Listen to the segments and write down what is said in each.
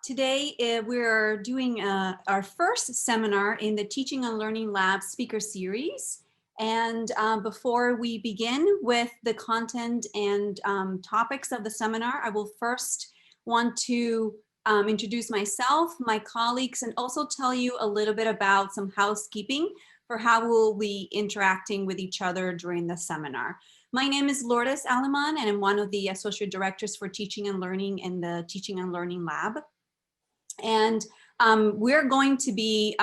Today we're doing our first seminar in the Teaching and Learning Lab speaker series. And before we begin with the content and topics of the seminar, I will first want to introduce myself, my colleagues, and also tell you a little bit about some housekeeping for how we'll be interacting with each other during the seminar. My name is Lourdes Aleman, and I'm one of the Associate Directors for Teaching and Learning in the Teaching and Learning Lab. And we're going to be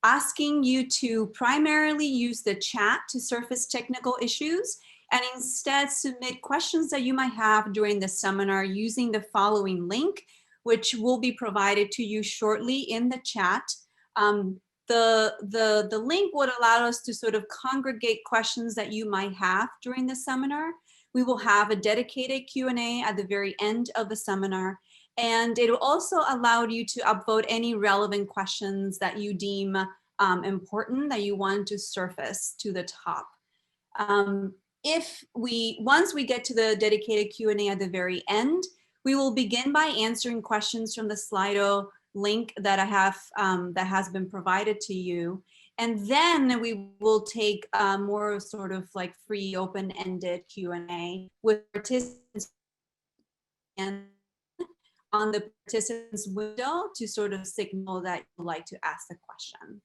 asking you to primarily use the chat to surface technical issues and instead submit questions that you might have during the seminar using the following link, which will be provided to you shortly in the chat. The link would allow us to sort of congregate questions that you might have during the seminar. We will have a dedicated Q&A at the very end of the seminar. And it will also allow you to upvote any relevant questions that you deem important that you want to surface to the top. Once we get to the dedicated Q&A at the very end, we will begin by answering questions from the Slido link that I have that has been provided to you. And then we will take more sort of like free open-ended Q&A with participants and on the participants window to sort of signal that you'd like to ask the question.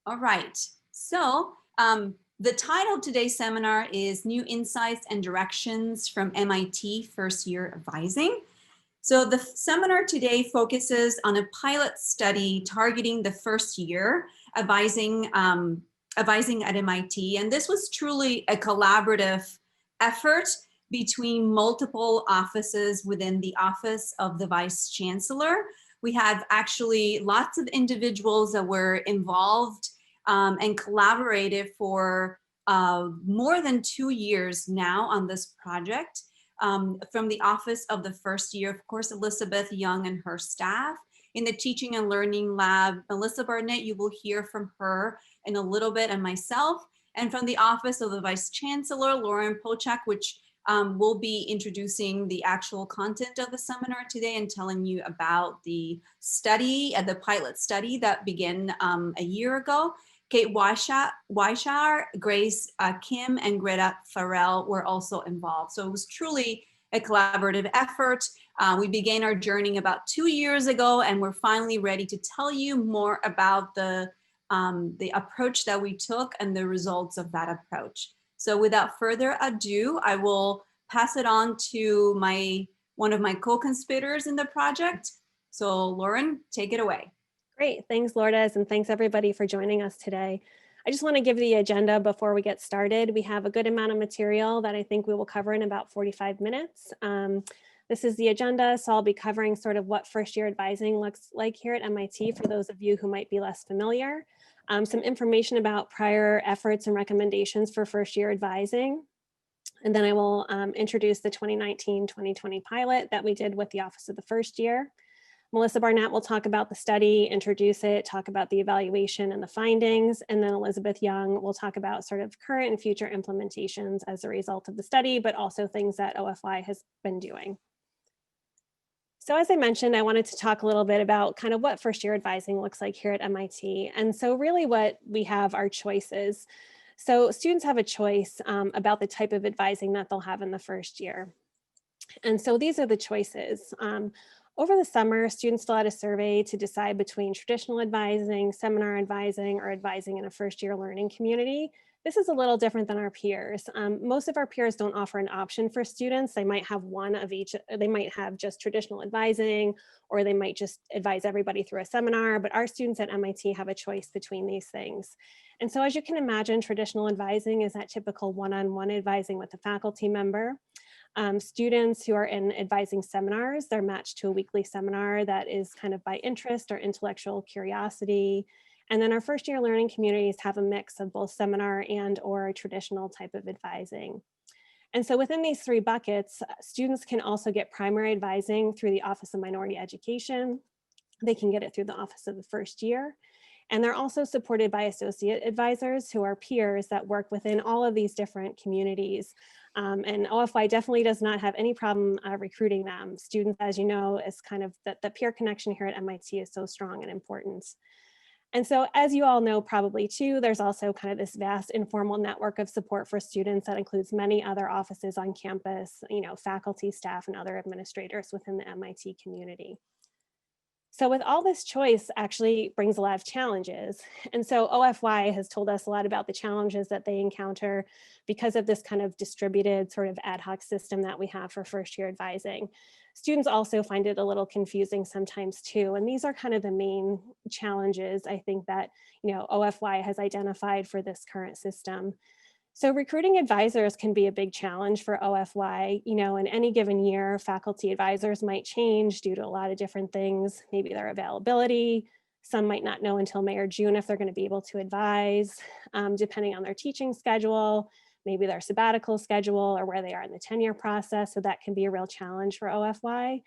All right, so the title of today's seminar is New Insights and Directions from MIT First Year Advising. So the seminar today focuses on a pilot study targeting the first year advising at MIT. And this was truly a collaborative effort between multiple offices within the Office of the Vice Chancellor. We have actually lots of individuals that were involved and collaborated for more than 2 years now on this project. From the Office of the First Year, of course, Elizabeth Young and her staff. In the Teaching and Learning Lab, Melissa Barnett, you will hear from her in a little bit, and myself. And from the Office of the Vice Chancellor, Lauren Pochak, which we'll be introducing the actual content of the seminar today and telling you about the study, the pilot study that began a year ago. Kate Weishauer, Grace Kim, and Greta Farrell were also involved. So it was truly a collaborative effort. We began our journey about 2 years ago, and we're finally ready to tell you more about the approach that we took and the results of that approach. So without further ado, I will pass it on to one of my co-conspirators in the project. So Lauren, take it away. Great, thanks Lourdes, and thanks everybody for joining us today. I just want to give the agenda before we get started. We have a good amount of material that I think we will cover in about 45 minutes. This is the agenda, so I'll be covering sort of what first year advising looks like here at MIT for those of you who might be less familiar. Some information about prior efforts and recommendations for first year advising. And then I will introduce the 2019-2020 pilot that we did with the Office of the First Year. Melissa Barnett will talk about the study, introduce it, talk about the evaluation and the findings, and then Elizabeth Young will talk about sort of current and future implementations as a result of the study, but also things that OFY has been doing. So as I mentioned, I wanted to talk a little bit about kind of what first year advising looks like here at MIT. And so really what we have are choices. So students have a choice about the type of advising that they'll have in the first year. And so these are the choices. Over the summer, students fill out a survey to decide between traditional advising, seminar advising, or advising in a first year learning community. This is a little different than our peers. Most of our peers don't offer an option for students. They might have one of each. They might have just traditional advising, or they might just advise everybody through a seminar, but our students at MIT have a choice between these things. And so as you can imagine, traditional advising is that typical one-on-one advising with a faculty member. Students who are in advising seminars, they're matched to a weekly seminar that is kind of by interest or intellectual curiosity. And then our first year learning communities have a mix of both seminar and or traditional type of advising. And so within these three buckets, students can also get primary advising through the Office of Minority Education. They can get it through the Office of the First Year. And they're also supported by associate advisors who are peers that work within all of these different communities. And OFY definitely does not have any problem recruiting them. Students, as you know, is kind of the peer connection here at MIT is so strong and important. And so, as you all know probably too, there's also kind of this vast informal network of support for students that includes many other offices on campus, faculty, staff, and other administrators within the MIT community. So with all this choice actually brings a lot of challenges. And so OFY has told us a lot about the challenges that they encounter because of this kind of distributed sort of ad hoc system that we have for first year advising. Students also find it a little confusing sometimes too. And these are kind of the main challenges I think that, OFY has identified for this current system. So recruiting advisors can be a big challenge for OFY. In any given year, faculty advisors might change due to a lot of different things, maybe their availability. Some might not know until May or June if they're going to be able to advise, depending on their teaching schedule, maybe their sabbatical schedule, or where they are in the tenure process. So that can be a real challenge for OFY.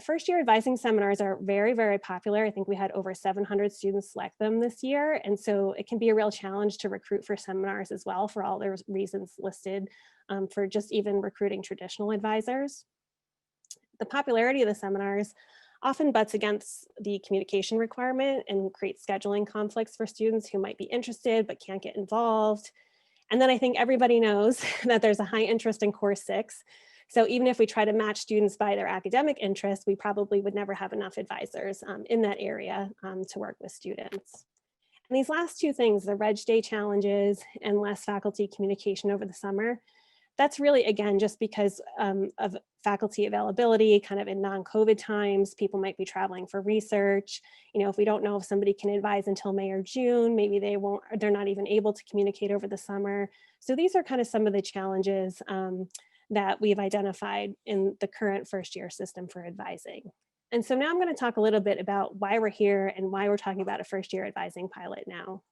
First year advising seminars are very, very popular. I think we had over 700 students select them this year. And so it can be a real challenge to recruit for seminars as well for all the reasons listed for just even recruiting traditional advisors. The popularity of the seminars often butts against the communication requirement and creates scheduling conflicts for students who might be interested but can't get involved. And then I think everybody knows that there's a high interest in Course 6. So even if we try to match students by their academic interests, we probably would never have enough advisors in that area to work with students. And these last two things, the Reg Day challenges and less faculty communication over the summer, that's really, again, just because of faculty availability, kind of in non-COVID times. People might be traveling for research. If we don't know if somebody can advise until May or June, maybe they're not even able to communicate over the summer. So these are kind of some of the challenges that we've identified in the current first year system for advising. And so now I'm going to talk a little bit about why we're here and why we're talking about a first year advising pilot now.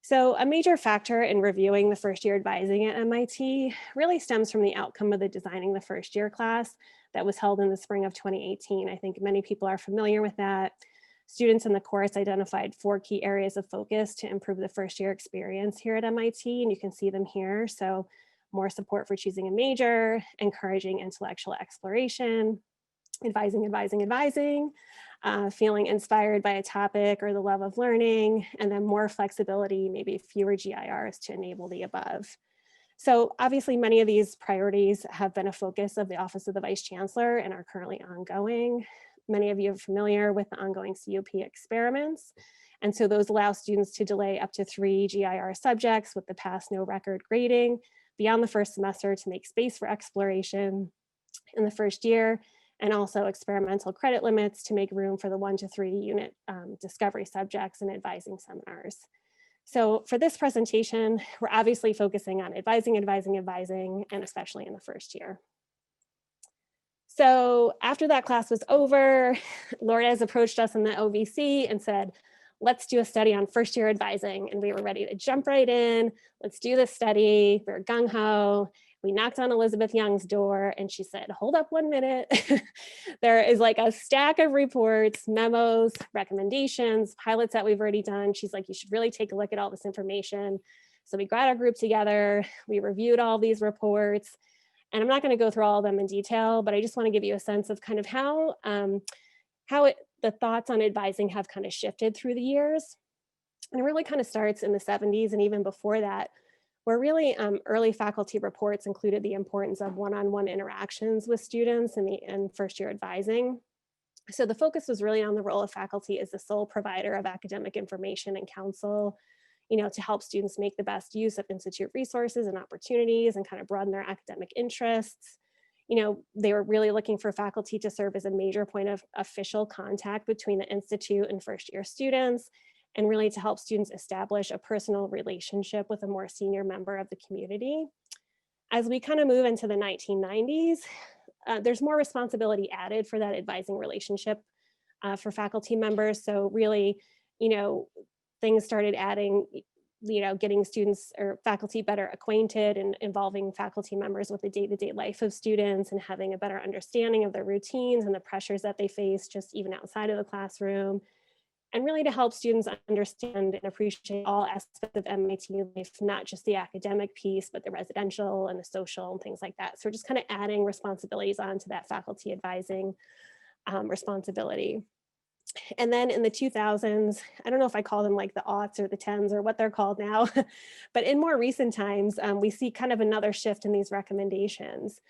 So a major factor in reviewing the first year advising at MIT really stems from the outcome of the Designing the First Year class that was held in the spring of 2018. I think many people are familiar with that. Students in the course identified 4 key areas of focus to improve the first year experience here at MIT, and you can see them here. So more support for choosing a major, encouraging intellectual exploration, advising, feeling inspired by a topic or the love of learning, and then more flexibility, maybe fewer GIRs to enable the above. So obviously many of these priorities have been a focus of the Office of the Vice Chancellor and are currently ongoing. Many of you are familiar with the ongoing COP experiments. And so those allow students to delay up to 3 GIR subjects with the pass no record grading beyond the first semester to make space for exploration in the first year, and also experimental credit limits to make room for the 1 to 3 unit discovery subjects and advising seminars. So for this presentation, we're obviously focusing on advising, and especially in the first year. So after that class was over, Lourdes approached us in the OVC and said, let's do a study on first year advising. And we were ready to jump right in. Let's do this study. We were gung ho. We knocked on Elizabeth Young's door and she said, hold up 1 minute. There is like a stack of reports, memos, recommendations, pilots that we've already done. She's like, you should really take a look at all this information. So we got our group together. We reviewed all these reports. And I'm not going to go through all of them in detail, but I just want to give you a sense of kind of how the thoughts on advising have kind of shifted through the years. And it really kind of starts in the 70s and even before that, where really early faculty reports included the importance of one-on-one interactions with students in first year advising. So the focus was really on the role of faculty as the sole provider of academic information and counsel, to help students make the best use of institute resources and opportunities and kind of broaden their academic interests. They were really looking for faculty to serve as a major point of official contact between the institute and first year students, and really to help students establish a personal relationship with a more senior member of the community. As we kind of move into the 1990s, there's more responsibility added for that advising relationship for faculty members. So really, things started adding, getting students or faculty better acquainted and involving faculty members with the day-to-day life of students and having a better understanding of their routines and the pressures that they face just even outside of the classroom. and really to help students understand and appreciate all aspects of MIT life, not just the academic piece, but the residential and the social and things like that. So we're just kind of adding responsibilities onto that faculty advising responsibility. And then in the 2000s, I don't know if I call them like the aughts or the tens or what they're called now, but in more recent times, we see kind of another shift in these recommendations.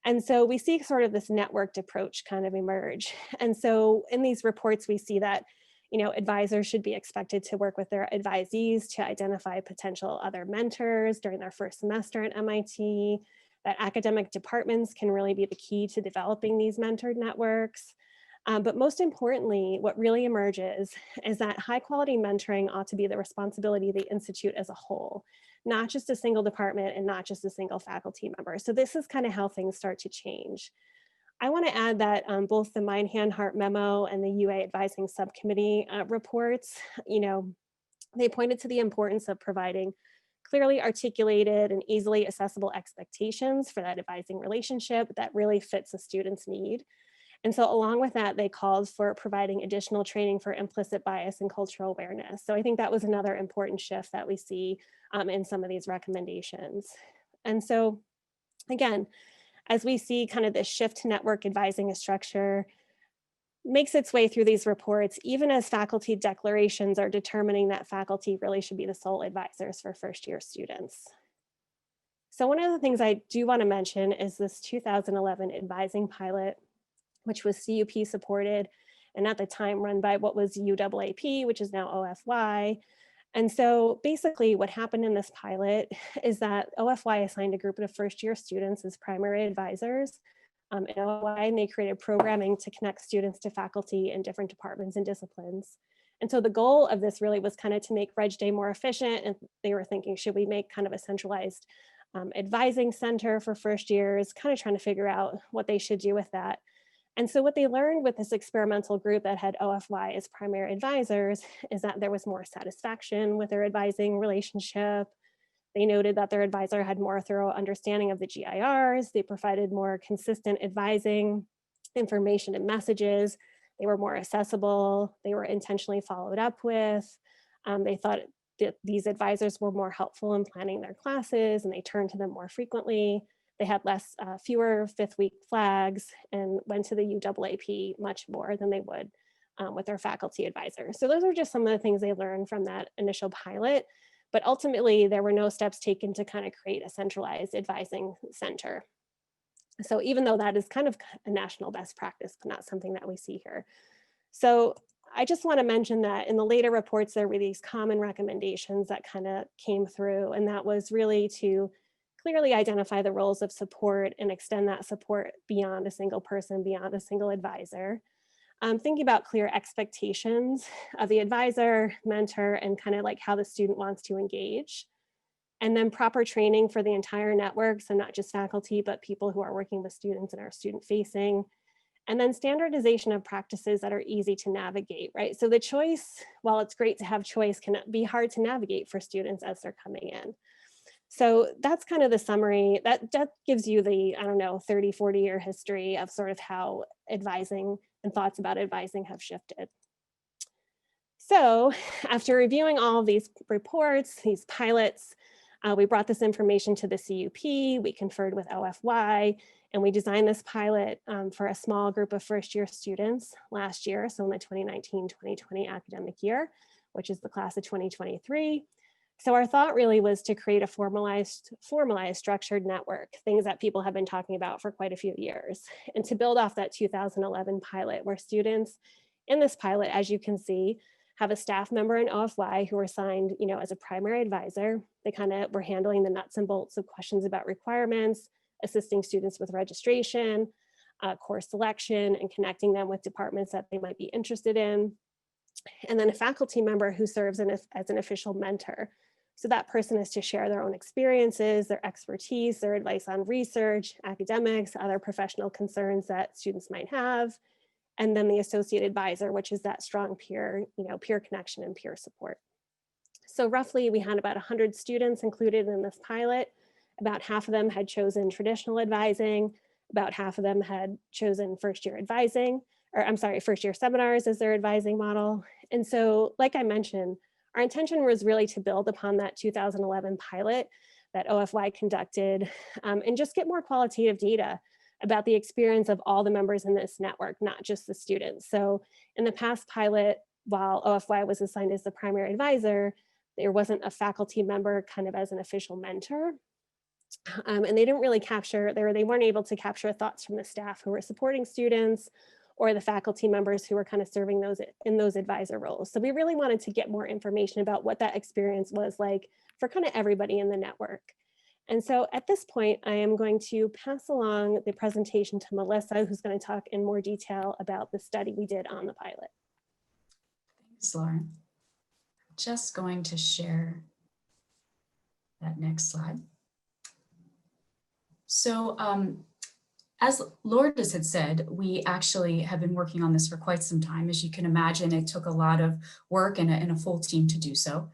And so we see sort of this networked approach kind of emerge. And so in these reports, we see that, advisors should be expected to work with their advisees to identify potential other mentors during their first semester at MIT, that academic departments can really be the key to developing these mentored networks. But most importantly, what really emerges is that high quality mentoring ought to be the responsibility of the institute as a whole, not just a single department and not just a single faculty member. So this is kind of how things start to change. I want to add that both the Minehan-Hart memo and the UA advising subcommittee reports, they pointed to the importance of providing clearly articulated and easily accessible expectations for that advising relationship that really fits a student's need. And so along with that, they called for providing additional training for implicit bias and cultural awareness. So I think that was another important shift that we see in some of these recommendations. And so again, as we see kind of this shift to network advising structure makes its way through these reports, even as faculty declarations are determining that faculty really should be the sole advisors for first year students. So one of the things I do want to mention is this 2011 advising pilot, which was CUP supported, and at the time run by what was UAAP, which is now OFY. And so basically what happened in this pilot is that OFY assigned a group of first year students as primary advisors in OFY, and they created programming to connect students to faculty in different departments and disciplines. And so the goal of this really was kind of to make Reg Day more efficient. And they were thinking, should we make kind of a centralized advising center for first years, kind of trying to figure out what they should do with that. And so what they learned with this experimental group that had OFY as primary advisors is that there was more satisfaction with their advising relationship. They noted that their advisor had more thorough understanding of the GIRs. They provided more consistent advising information and messages. They were more accessible. They were intentionally followed up with. They thought that these advisors were more helpful in planning their classes, and they turned to them more frequently. They had fewer fifth week flags and went to the UAAP much more than they would with their faculty advisors. So those are just some of the things they learned from that initial pilot. But ultimately, there were no steps taken to kind of create a centralized advising center. So even though that is kind of a national best practice, but not something that we see here. So I just want to mention that in the later reports, there were these common recommendations that kind of came through, and that was really to clearly identify the roles of support and extend that support beyond a single person, beyond a single advisor. Thinking about clear expectations of the advisor, mentor, and kind of like how the student wants to engage. And then proper training for the entire network, so not just faculty, but people who are working with students and are student facing. And then standardization of practices that are easy to navigate, right? So the choice, while it's great to have choice, can be hard to navigate for students as they're coming in. So that's kind of the summary. That gives you the, 30, 40-year history of sort of how advising and thoughts about advising have shifted. So after reviewing all of these reports, these pilots, we brought this information to the CUP, we conferred with OFY, and we designed this pilot for a small group of first year students last year, so in the 2019-2020 academic year, which is the class of 2023. So our thought really was to create a formalized structured network, things that people have been talking about for quite a few years, and to build off that 2011 pilot where students in this pilot, as you can see, have a staff member in OFY who are assigned, as a primary advisor. They kind of were handling the nuts and bolts of questions about requirements, assisting students with registration, course selection, and connecting them with departments that they might be interested in. And then a faculty member who serves as an official mentor. So that person is to share their own experiences, their expertise, their advice on research, academics, other professional concerns that students might have. And then the associate advisor, which is that strong peer connection and peer support. So roughly we had about 100 students included in this pilot. About half of them had chosen traditional advising. About half of them had chosen first year seminars as their advising model. And so, like I mentioned, our intention was really to build upon that 2011 pilot that OFY conducted and just get more qualitative data about the experience of all the members in this network, not just the students. So in the past pilot, while OFY was assigned as the primary advisor, there wasn't a faculty member kind of as an official mentor. And they didn't really capture, they weren't able to capture thoughts from the staff who were supporting students or the faculty members who were kind of serving those in those advisor roles. So we really wanted to get more information about what that experience was like for kind of everybody in the network. And so at this point, I am going to pass along the presentation to Melissa, who's going to talk in more detail about the study we did on the pilot. Thanks, Lauren. Just going to share that next slide. So as Lourdes had said, we actually have been working on this for quite some time. As you can imagine, it took a lot of work and a full team to do so.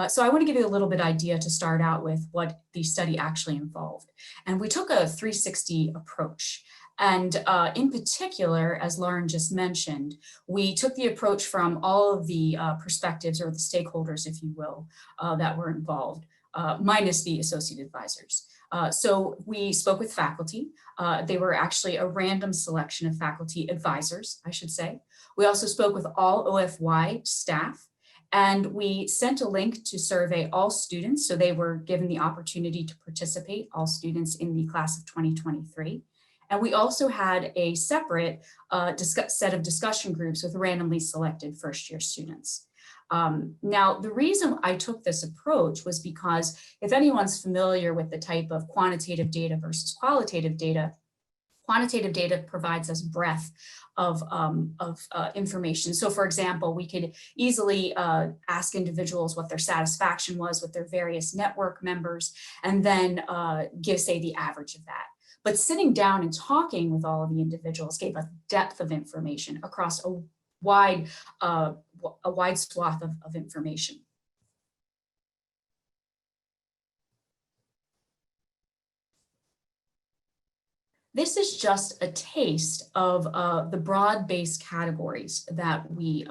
So I want to give you a little bit idea to start out with what the study actually involved. And we took a 360 approach. And in particular, as Lauren just mentioned, we took the approach from all of the perspectives or the stakeholders, if you will, that were involved, minus the associate advisors. So we spoke with faculty. They were actually a random selection of faculty advisors, I should say. We also spoke with all OFY staff, and we sent a link to survey all students. So they were given the opportunity to participate, all students in the class of 2023. And we also had a separate set of discussion groups with randomly selected first-year students. Now, the reason I took this approach was because if anyone's familiar with the type of quantitative data versus qualitative data provides us breadth of information. So for example, we could easily ask individuals what their satisfaction was with their various network members, and then give, say, the average of that. But sitting down and talking with all of the individuals gave us depth of information across a wide swath of information. This is just a taste of the broad-based categories that we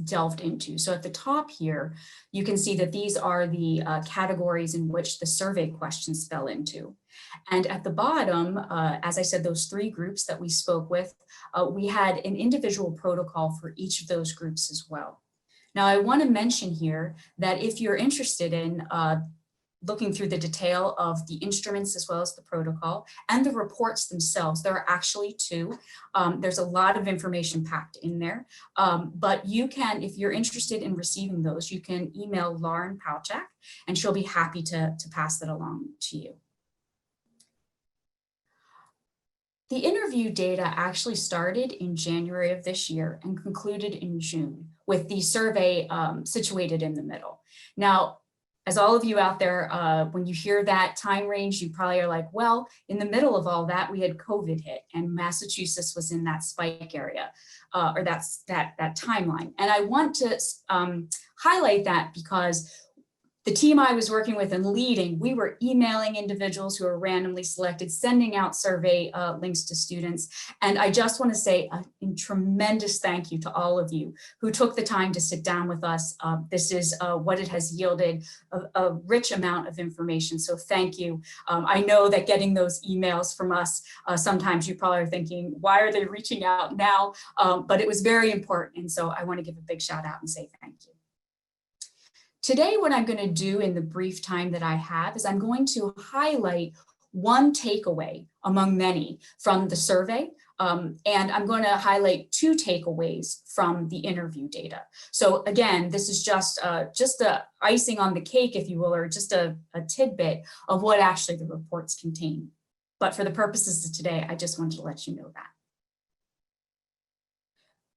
delved into. So at the top here, you can see that these are the categories in which the survey questions fell into. And at the bottom, as I said, those three groups that we spoke with, we had an individual protocol for each of those groups as well. Now, I want to mention here that if you're interested in looking through the detail of the instruments as well as the protocol and the reports themselves, there are actually two. There's a lot of information packed in there, but you can, if you're interested in receiving those, you can email Lauren Palchak and she'll be happy to pass that along to you. The interview data actually started in January of this year and concluded in June, with the survey situated in the middle. Now, as all of you out there, when you hear that time range, you probably are like, well, in the middle of all that, we had COVID hit and Massachusetts was in that spike area, or that timeline. And I want to highlight that because the team I was working with and leading, we were emailing individuals who were randomly selected, sending out survey links to students. And I just want to say a tremendous thank you to all of you who took the time to sit down with us. This is what it has yielded, a rich amount of information. So thank you. I know that getting those emails from us, sometimes you probably are thinking, why are they reaching out now? But it was very important. And so I want to give a big shout out and say thank you. Today, what I'm going to do in the brief time that I have is I'm going to highlight one takeaway among many from the survey, and I'm going to highlight two takeaways from the interview data. So again, this is just the icing on the cake, if you will, or just a tidbit of what actually the reports contain. But for the purposes of today, I just wanted to let you know that.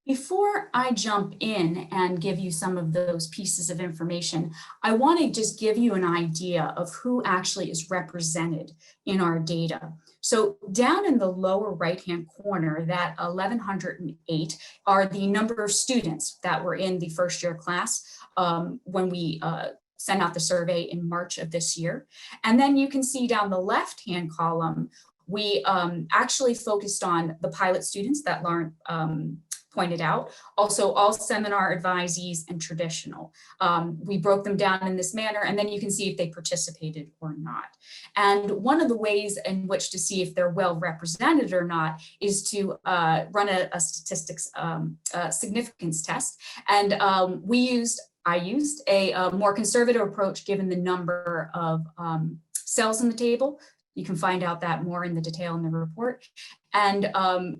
Before I jump in and give you some of those pieces of information, I want to just give you an idea of who actually is represented in our data. So down in the lower right-hand corner, that 1,108 are the number of students that were in the first year class when we sent out the survey in March of this year. And then you can see down the left-hand column, we actually focused on the pilot students that Lauren pointed out. Also, all seminar advisees and traditional. We broke them down in this manner, and then you can see if they participated or not. And one of the ways in which to see if they're well represented or not is to run a statistics significance test. And I used a more conservative approach given the number of cells in the table. You can find out that more in the detail in the report. And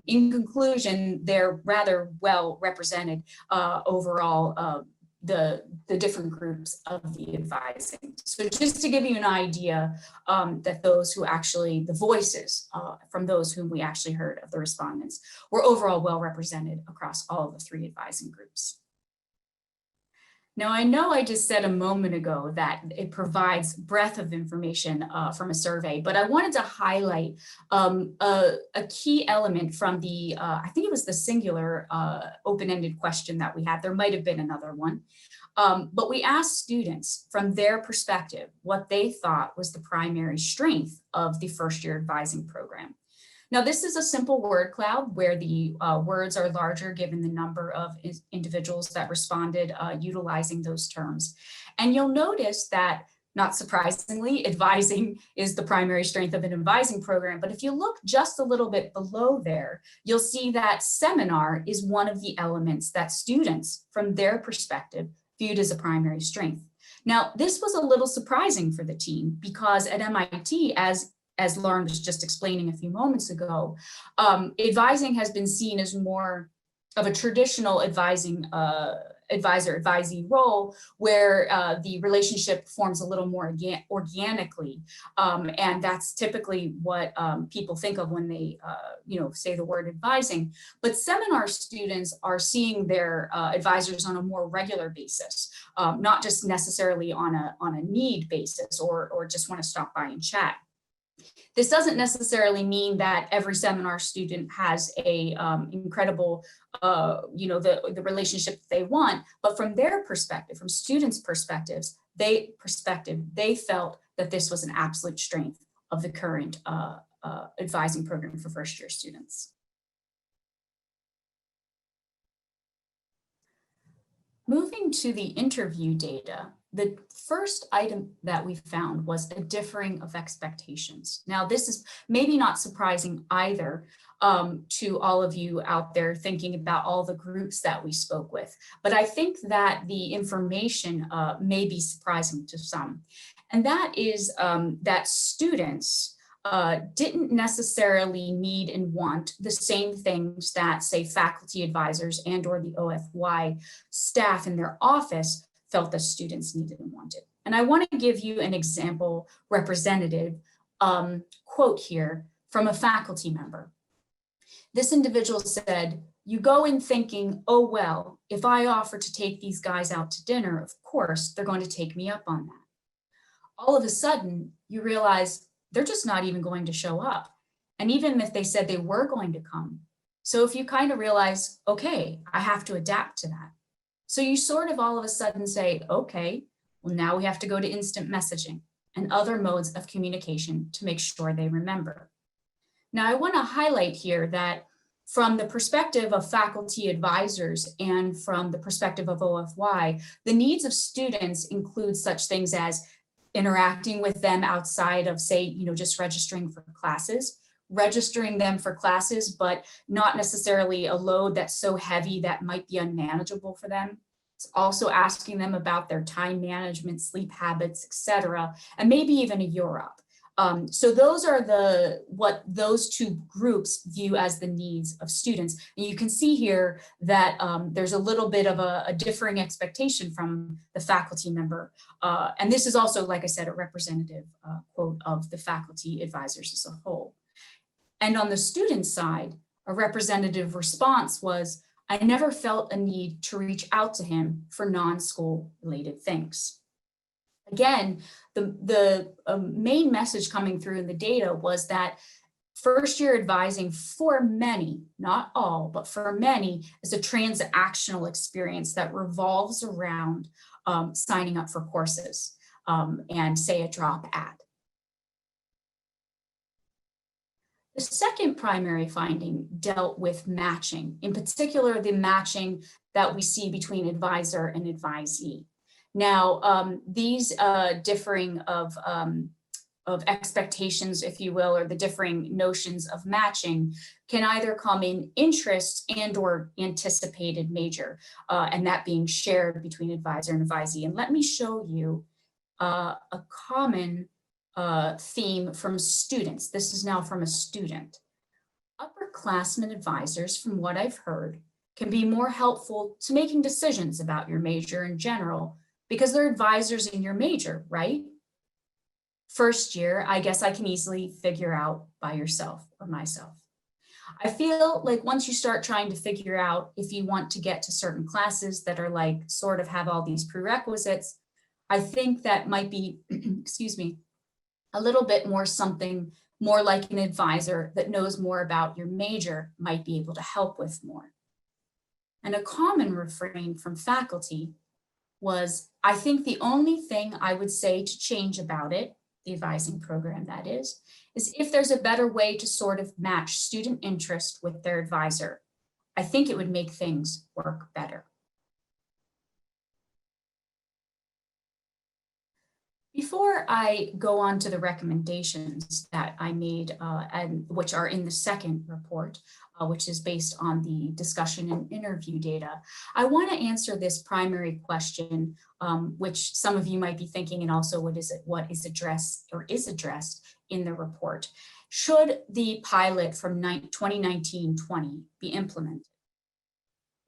in conclusion, they're rather well represented overall, the different groups of the advising. So just to give you an idea that those who actually, the voices from those whom we actually heard of the respondents were overall well represented across all of the 3 advising groups. Now, I know I just said a moment ago that it provides breadth of information from a survey, but I wanted to highlight a key element from the, I think it was the singular open-ended question that we had. There might have been another one, but we asked students from their perspective what they thought was the primary strength of the first-year advising program. Now, this is a simple word cloud where the words are larger given the number of individuals that responded utilizing those terms. And you'll notice that, not surprisingly, advising is the primary strength of an advising program. But if you look just a little bit below there, you'll see that seminar is one of the elements that students, from their perspective, viewed as a primary strength. Now, this was a little surprising for the team because at MIT, as Lauren was just explaining a few moments ago, advising has been seen as more of a traditional advising advisor-advisee role where the relationship forms a little more organically. And that's typically what people think of when they say the word advising. But seminar students are seeing their advisors on a more regular basis, not just necessarily on a need basis or just want to stop by and chat. This doesn't necessarily mean that every seminar student has a incredible, the relationship they want, but from their perspective, from students' perspectives, they felt that this was an absolute strength of the current advising program for first-year students. Moving to the interview data, the first item that we found was a differing of expectations. Now, this is maybe not surprising either to all of you out there thinking about all the groups that we spoke with, but I think that the information may be surprising to some. And that is that students didn't necessarily need and want the same things that, say, faculty advisors and or the OFY staff in their office felt that students needed and wanted. And I want to give you an example representative quote here from a faculty member. This individual said, "You go in thinking, oh, well, if I offer to take these guys out to dinner, of course, they're going to take me up on that. All of a sudden, you realize they're just not even going to show up. And even if they said they were going to come. So if you kind of realize, okay, I have to adapt to that. So you sort of all of a sudden say, okay, well, now we have to go to instant messaging and other modes of communication to make sure they remember." Now, I want to highlight here that from the perspective of faculty advisors and from the perspective of OFY, the needs of students include such things as interacting with them outside of, say, just registering for classes, registering them for classes, but not necessarily a load that's so heavy that might be unmanageable for them. It's also asking them about their time management, sleep habits, etc., and maybe even a Europe. So those are what those two groups view as the needs of students. And you can see here that there's a little bit of a differing expectation from the faculty member. And this is also, like I said, a representative quote of the faculty advisors as a whole. And on the student side, a representative response was, "I never felt a need to reach out to him for non-school related things." Again, the main message coming through in the data was that first year advising for many, not all, but for many, is a transactional experience that revolves around signing up for courses and, say, a drop ad. The second primary finding dealt with matching, in particular, the matching that we see between advisor and advisee. Now, these differing of expectations, if you will, or the differing notions of matching can either come in interest and or anticipated major, and that being shared between advisor and advisee. And let me show you a common theme from students. This is now from a student. Upperclassmen advisors, from what I've heard, can be more helpful to making decisions about your major in general because they're advisors in your major, right? First year, I guess I can easily figure out by yourself or myself. I feel like once you start trying to figure out if you want to get to certain classes that are like sort of have all these prerequisites, I think that might be, excuse me, a little bit more something more like an advisor that knows more about your major might be able to help with more. And a common refrain from faculty was, I think the only thing I would say to change about it, the advising program that is if there's a better way to sort of match student interest with their advisor. I think it would make things work better. Before I go on to the recommendations that I made and which are in the second report, which is based on the discussion and interview data, I want to answer this primary question, which some of you might be thinking, and also what is addressed in the report. Should the pilot from 2019-20 be implemented?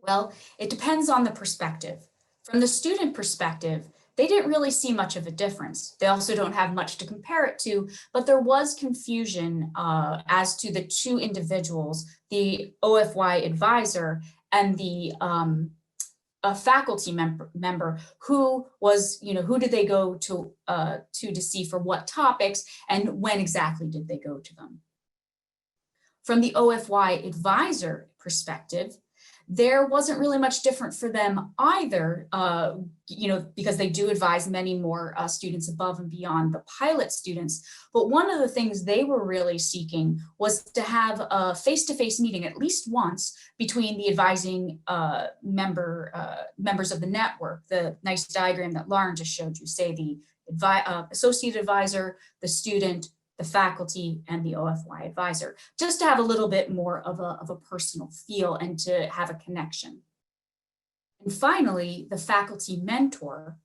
Well, it depends on the perspective. From the student perspective, they didn't really see much of a difference. They also don't have much to compare it to, but there was confusion as to the two individuals, the OFY advisor and the faculty member who was, who did they go to see for what topics and when exactly did they go to them. From the OFY advisor perspective, there wasn't really much different for them either, because they do advise many more students above and beyond the pilot students. But one of the things they were really seeking was to have a face-to-face meeting at least once between the advising members of the network. The nice diagram that Lauren just showed you, say the associate advisor, the student, the faculty, and the OFY advisor, just to have a little bit more of a personal feel and to have a connection. And finally, the faculty mentor,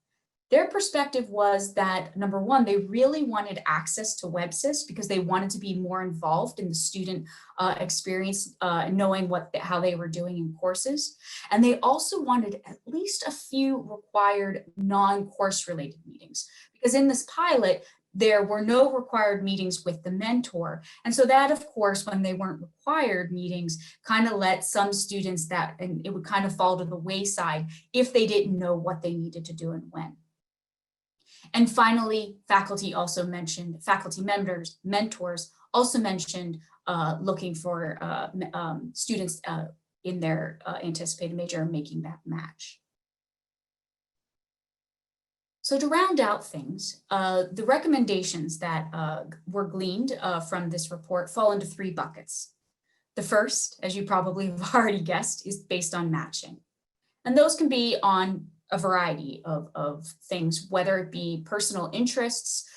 their perspective was that, number one, they really wanted access to WebSys because they wanted to be more involved in the student experience, knowing how they were doing in courses. And they also wanted at least a few required non-course related meetings, because in this pilot, there were no required meetings with the mentor. And so that, of course, when they weren't required meetings, kind of let some students and it would kind of fall to the wayside if they didn't know what they needed to do and when. And finally, faculty mentors also mentioned looking for students in their anticipated major and making that match. So to round out things, the recommendations that were gleaned from this report fall into three buckets. The first, as you probably have already guessed, is based on matching. And those can be on a variety of things, whether it be personal interests,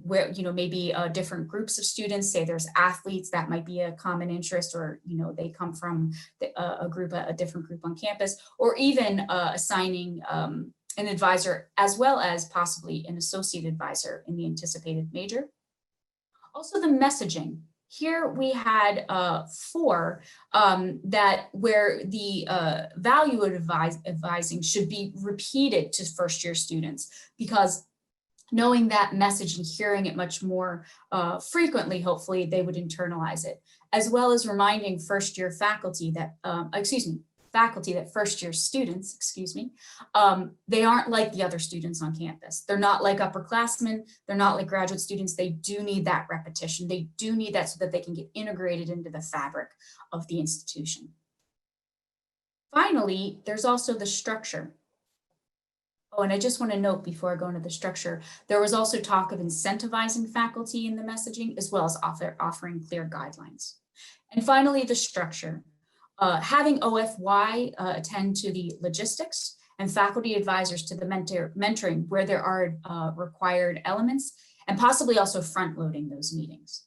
where maybe different groups of students, say there's athletes, that might be a common interest, or they come from a different group on campus, or even assigning an advisor, as well as possibly an associate advisor in the anticipated major. Also the messaging. Here we had 4 where the value of advising should be repeated to first year students, because knowing that message and hearing it much more frequently, hopefully they would internalize it, as well as reminding first year faculty that, first year students, they aren't like the other students on campus. They're not like upperclassmen. They're not like graduate students. They do need that repetition. They do need that so that they can get integrated into the fabric of the institution. Finally, there's also the structure. Oh, and I just want to note before I go into the structure, there was also talk of incentivizing faculty in the messaging as well as offering clear guidelines. And finally, the structure. Having OFY attend to the logistics and faculty advisors to the mentoring where there are required elements, and possibly also front loading those meetings.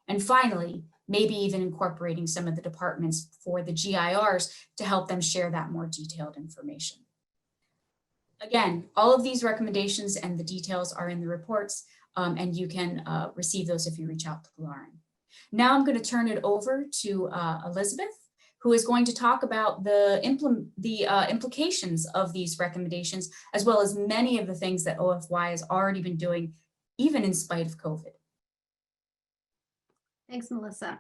And finally, maybe even incorporating some of the departments for the GIRs to help them share that more detailed information. Again, all of these recommendations and the details are in the reports, and you can receive those if you reach out to Lauren. Now I'm going to turn it over to Elizabeth, who is going to talk about the implications of these recommendations, as well as many of the things that OFY has already been doing, even in spite of COVID. Thanks, Melissa.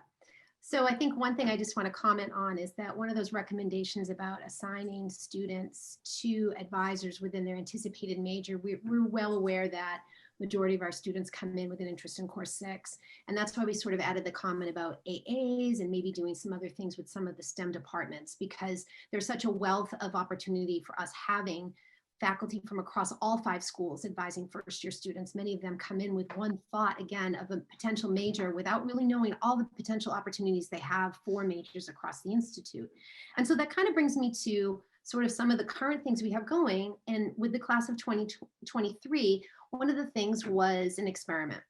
So I think one thing I just want to comment on is that one of those recommendations about assigning students to advisors within their anticipated major, we're well aware that majority of our students come in with an interest in Course 6. And that's why we sort of added the comment about AAs and maybe doing some other things with some of the STEM departments, because there's such a wealth of opportunity for us having faculty from across all 5 schools advising first-year students. Many of them come in with one thought, again, of a potential major without really knowing all the potential opportunities they have for majors across the Institute. And so that kind of brings me to sort of some of the current things we have going. And with the class of 2023, one of the things was an experiment.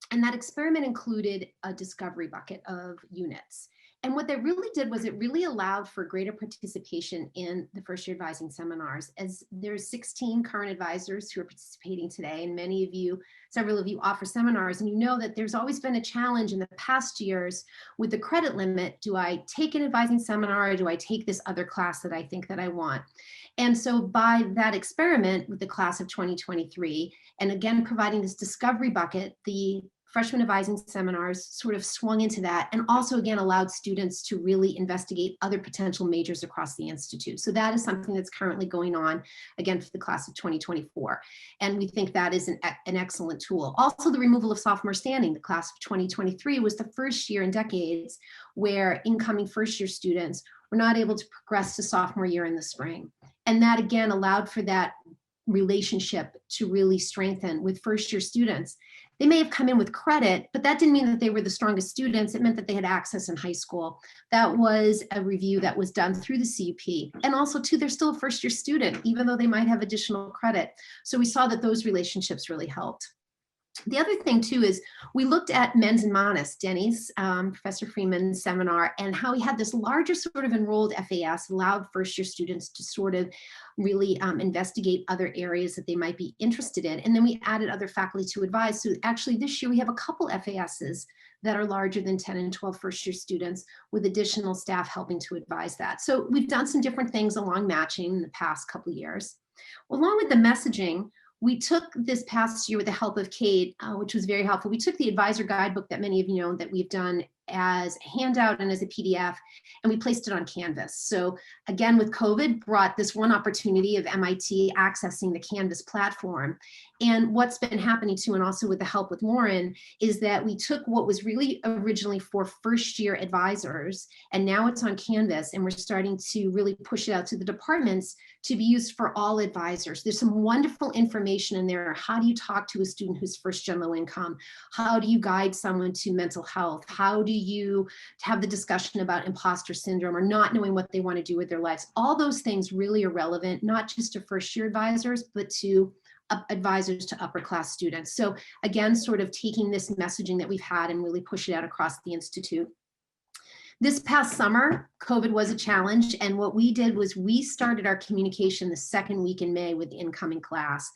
And that experiment included a discovery bucket of units. And what that really did was it really allowed for greater participation in the first year advising seminars, as there's 16 current advisors who are participating today. And many of you, several of you offer seminars, and you know that there's always been a challenge in the past years with the credit limit. Do I take an advising seminar, or do I take this other class that I think that I want? And so by that experiment with the class of 2023, and again, providing this discovery bucket, the freshman advising seminars sort of swung into that, and also again allowed students to really investigate other potential majors across the Institute. So that is something that's currently going on, again, for the class of 2024. And we think that is an excellent tool. Also, the removal of sophomore standing. The class of 2023 was the first year in decades where incoming first year students were not able to progress to sophomore year in the spring. And that again allowed for that relationship to really strengthen with first year students. They may have come in with credit, but that didn't mean that they were the strongest students. It meant that they had access in high school. That was a review that was done through the CUP. And also too, they're still a first year student, even though they might have additional credit. So we saw that those relationships really helped. The other thing too is we looked at Mens and Manus, Denny's, Professor Freeman's seminar, and how he had this larger sort of enrolled FAS, allowed first year students to sort of really investigate other areas that they might be interested in. And then we added other faculty to advise. So actually this year we have a couple FASs that are larger than 10 and 12 first year students, with additional staff helping to advise that. So we've done some different things along matching in the past couple of years. Along with the messaging, we took this past year with the help of Kate, which was very helpful. We took the advisor guidebook that many of you know that we've done as a handout and as a PDF, and we placed it on Canvas. So again, with COVID, brought this one opportunity of MIT accessing the Canvas platform. And what's been happening too, and also with the help with Lauren, is that we took what was really originally for first year advisors, and now it's on Canvas, and we're starting to really push it out to the departments to be used for all advisors. There's some wonderful information in there. How do you talk to a student who's first gen low income? How do you guide someone to mental health? How do you have the discussion about imposter syndrome or not knowing what they want to do with their lives? All those things really are relevant, not just to first year advisors, but to advisors to upper class students. So again, sort of taking this messaging that we've had and really push it out across the Institute. This past summer, COVID was a challenge, and what we did was we started our communication the second week in May with the incoming class.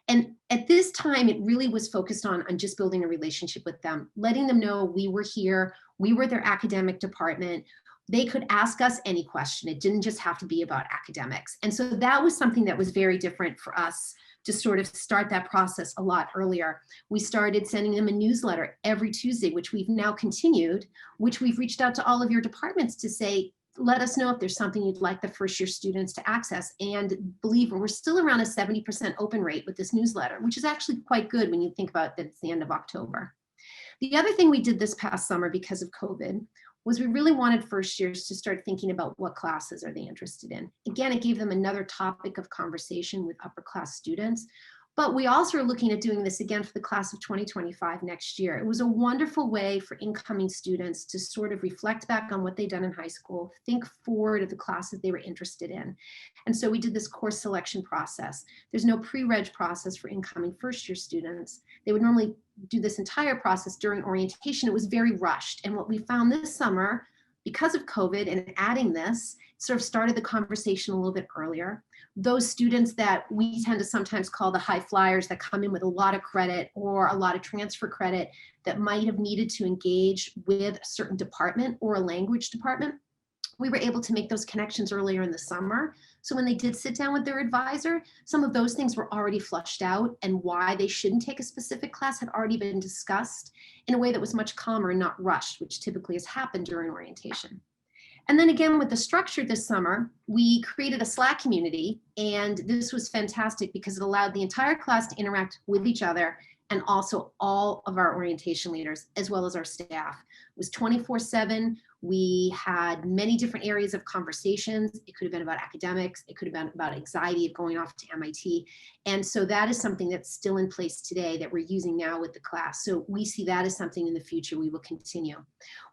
And at this time, it really was focused on just building a relationship with them, letting them know we were here, we were their academic department. They could ask us any question. It didn't just have to be about academics. And so that was something that was very different for us to sort of start that process a lot earlier. We started sending them a newsletter every Tuesday, which we've now continued, which we've reached out to all of your departments to say, let us know if there's something you'd like the first year students to access. And believe me, we're still around a 70% open rate with this newsletter, which is actually quite good when you think about that it's the end of October. The other thing we did this past summer because of COVID was we really wanted first years to start thinking about what classes are they interested in. Again, it gave them another topic of conversation with upper class students. But we also are looking at doing this again for the class of 2025 next year. It was a wonderful way for incoming students to sort of reflect back on what they'd done in high school, think forward of the classes they were interested in. And so we did this course selection process. There's no pre-reg process for incoming first year students. They would normally do this entire process during orientation. It was very rushed. And what we found this summer, because of COVID and adding this, sort of started the conversation a little bit earlier. Those students that we tend to sometimes call the high flyers that come in with a lot of credit or a lot of transfer credit that might have needed to engage with a certain department or a language department, we were able to make those connections earlier in the summer. So when they did sit down with their advisor, some of those things were already flushed out, and why they shouldn't take a specific class had already been discussed in a way that was much calmer and not rushed, which typically has happened during orientation. And then again, with the structure this summer, we created a Slack community, and this was fantastic because it allowed the entire class to interact with each other and also all of our orientation leaders, as well as our staff. It was 24/7. We had many different areas of conversations. It could have been about academics. It could have been about anxiety of going off to MIT. And so that is something that's still in place today that we're using now with the class. So we see that as something in the future we will continue.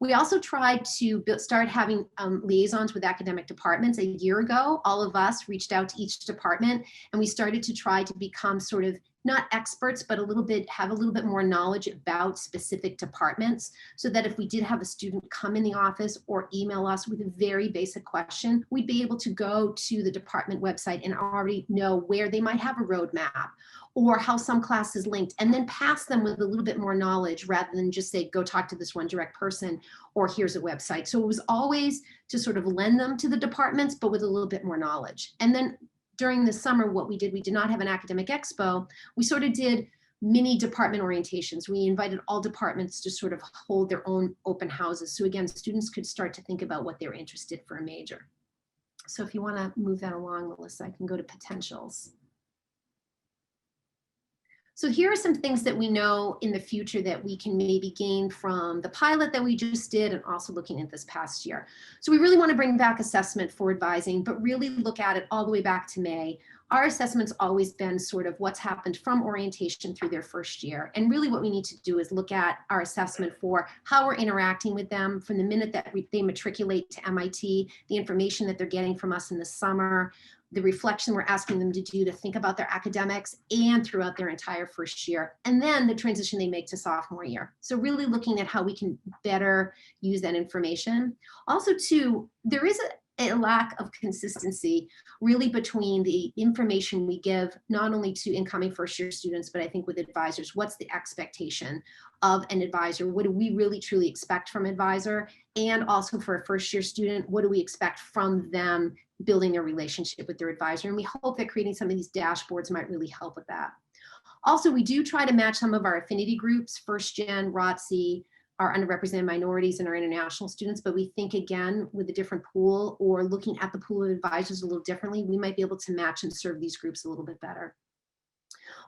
We also tried to start having liaisons with academic departments. A year ago, all of us reached out to each department, and we started to try to become sort of not experts, but have a little bit more knowledge about specific departments, so that if we did have a student come in the office or email us with a very basic question, we'd be able to go to the department website and already know where they might have a roadmap or how some class is linked, and then pass them with a little bit more knowledge rather than just say, go talk to this one direct person or here's a website. So it was always to sort of lend them to the departments, but with a little bit more knowledge. And then during the summer, what we did not have an academic expo. We sort of did mini department orientations. We invited all departments to sort of hold their own open houses. So again, students could start to think about what they're interested for a major. So if you want to move that along, Melissa, I can go to potentials. So here are some things that we know in the future that we can maybe gain from the pilot that we just did and also looking at this past year. So we really want to bring back assessment for advising, but really look at it all the way back to May. Our assessment's always been sort of what's happened from orientation through their first year. And really what we need to do is look at our assessment for how we're interacting with them from the minute that they matriculate to MIT, the information that they're getting from us in the summer, the reflection we're asking them to do to think about their academics and throughout their entire first year, and then the transition they make to sophomore year. So really looking at how we can better use that information. Also too, there is a lack of consistency really between the information we give, not only to incoming first year students, but I think with advisors. What's the expectation of an advisor? What do we really truly expect from advisor? And also for a first year student, what do we expect from them building their relationship with their advisor? And we hope that creating some of these dashboards might really help with that. Also, we do try to match some of our affinity groups, First Gen, ROTC, our underrepresented minorities and our international students, but we think again, with a different pool or looking at the pool of advisors a little differently, we might be able to match and serve these groups a little bit better.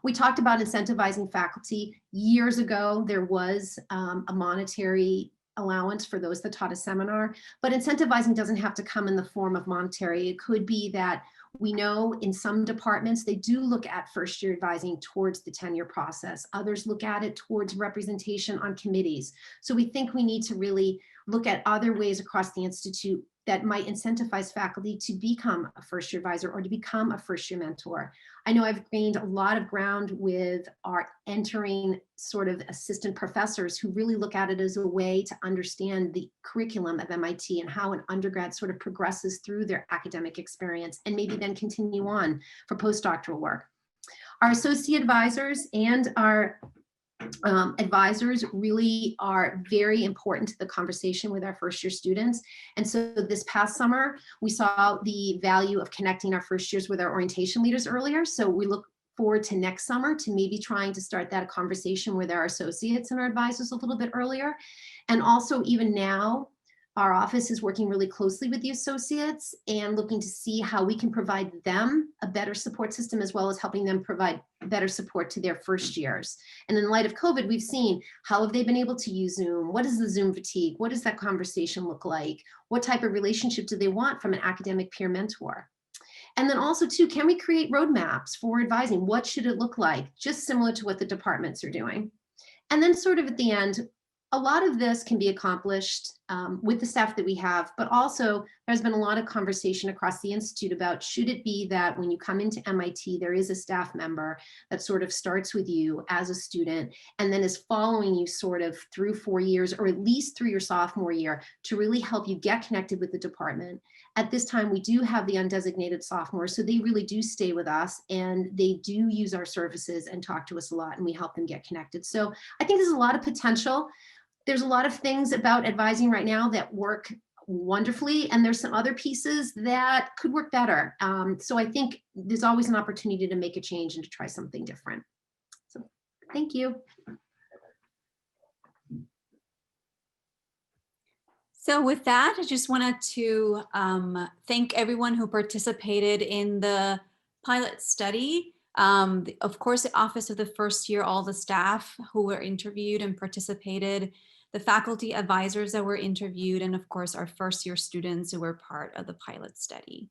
We talked about incentivizing faculty. Years ago, there was a monetary allowance for those that taught a seminar, but incentivizing doesn't have to come in the form of monetary. It could be that we know in some departments, they do look at first year advising towards the tenure process. Others look at it towards representation on committees. So we think we need to really look at other ways across the Institute that might incentivize faculty to become a first year advisor or to become a first year mentor. I know I've gained a lot of ground with our entering sort of assistant professors who really look at it as a way to understand the curriculum of MIT and how an undergrad sort of progresses through their academic experience and maybe then continue on for postdoctoral work. Our associate advisors and our advisors really are very important to the conversation with our first year students. And so this past summer, we saw the value of connecting our first years with our orientation leaders earlier. So we look forward to next summer to maybe trying to start that conversation with our associates and our advisors a little bit earlier. And also even now, Our office is working really closely with the associates and looking to see how we can provide them a better support system, as well as helping them provide better support to their first years. And in light of COVID, we've seen how have they been able to use Zoom? What is the Zoom fatigue? What does that conversation look like? What type of relationship do they want from an academic peer mentor? And then also too, can we create roadmaps for advising? What should it look like? Just similar to what the departments are doing. And then sort of at the end, a lot of this can be accomplished with the staff that we have, but also there's been a lot of conversation across the Institute about, should it be that when you come into MIT, there is a staff member that sort of starts with you as a student and then is following you sort of through 4 years, or at least through your sophomore year, to really help you get connected with the department. At this time, we do have the undesignated sophomores, so they really do stay with us and they do use our services and talk to us a lot, and we help them get connected. So I think there's a lot of potential. There's a lot of things about advising right now that work wonderfully, and there's some other pieces that could work better. So I think there's always an opportunity to make a change and to try something different. So thank you. So with that, I just wanted to thank everyone who participated in the pilot study. Of course, the Office of the First Year, all the staff who were interviewed and participated, the faculty advisors that were interviewed, and of course, our first year students who were part of the pilot study.